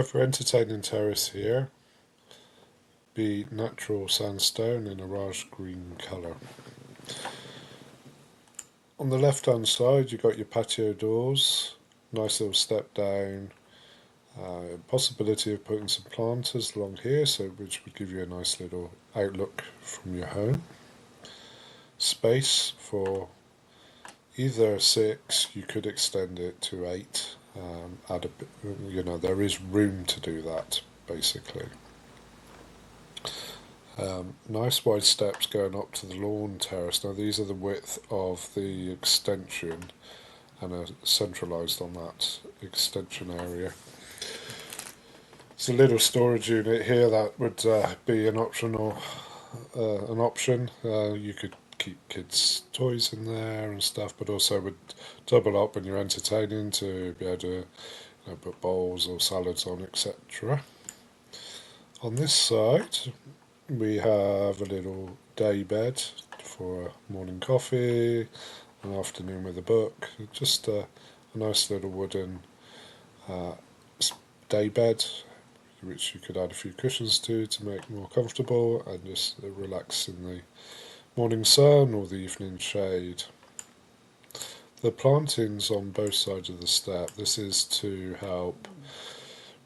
For entertaining terrace here, be natural sandstone in a Raj Green colour. On the left hand side you've got your patio doors, nice little step down, possibility of putting some planters along here, which would give you a nice little outlook from your home. Space for either 6, you could extend it to 8. There is room to do that basically. Nice wide steps going up to the lawn terrace. Now these are the width of the extension and are centralised on that extension area. There's a little storage unit here that would be an option. You could keep kids' toys in there and stuff, but also would double up when you're entertaining to be able to put bowls or salads on, etc. On this side we have a little daybed for a morning coffee, an afternoon with a book, just a nice little wooden daybed which you could add a few cushions to make it more comfortable and just relax in the morning sun or the evening shade. The plantings on both sides of the step, this is to help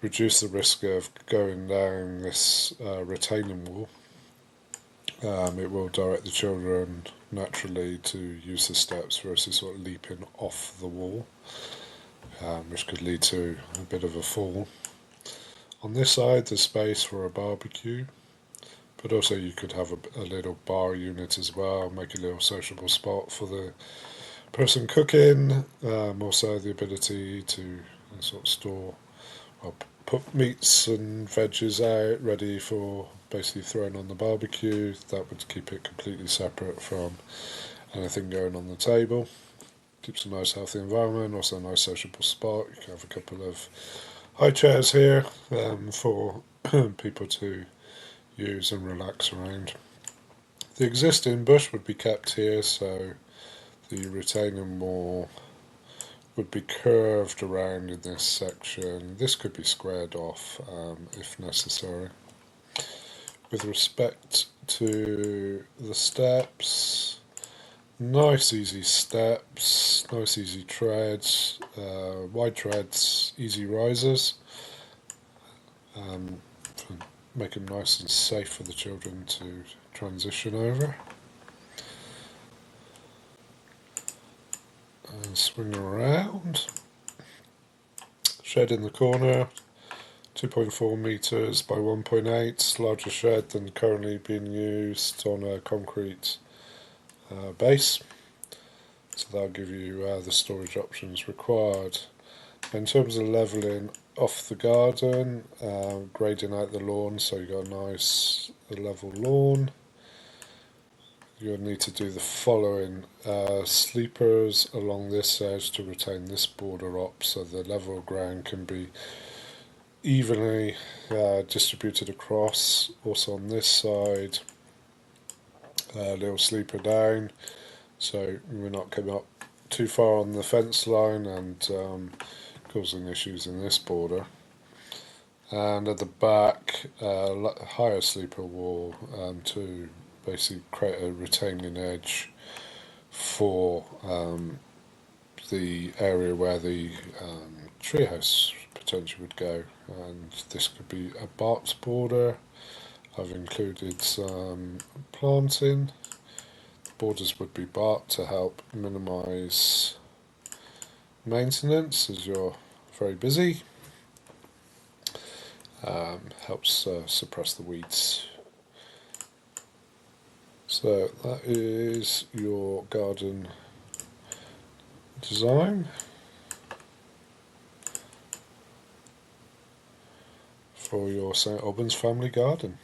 reduce the risk of going down this retaining wall. It will direct the children naturally to use the steps versus sort of leaping off the wall, which could lead to a bit of a fall. On this side there's space for a barbecue, but also you could have a little bar unit as well, make a little sociable spot for the person cooking, also the ability to sort of store or put meats and veggies out ready for basically throwing on the barbecue. That would keep it completely separate from anything going on the table. Keeps a nice healthy environment, also a nice sociable spot. You can have a couple of high chairs here for people to use and relax around. The existing bush would be kept here, so the retaining wall would be curved around in this section. This could be squared off if necessary. With respect to the steps, nice easy steps, nice easy treads, wide treads, easy risers. Make them nice and safe for the children to transition over. And swing around. Shed in the corner, 2.4 metres by 1.8, larger shed than currently being used on a concrete base. So that'll give you the storage options required. In terms of levelling off the garden, grading out the lawn so you've got a nice level lawn. You'll need to do the following: sleepers along this edge to retain this border up so the level ground can be evenly distributed across. Also on this side, a little sleeper down so we're not coming up too far on the fence line and causing issues in this border. And at the back, higher sleeper wall to basically create a retaining edge for the area where the treehouse potentially would go. And this could be a barked border. I've included some planting. The borders would be barked to help minimise maintenance as you're very busy. Helps suppress the weeds. So that is your garden design for your St Albans family garden.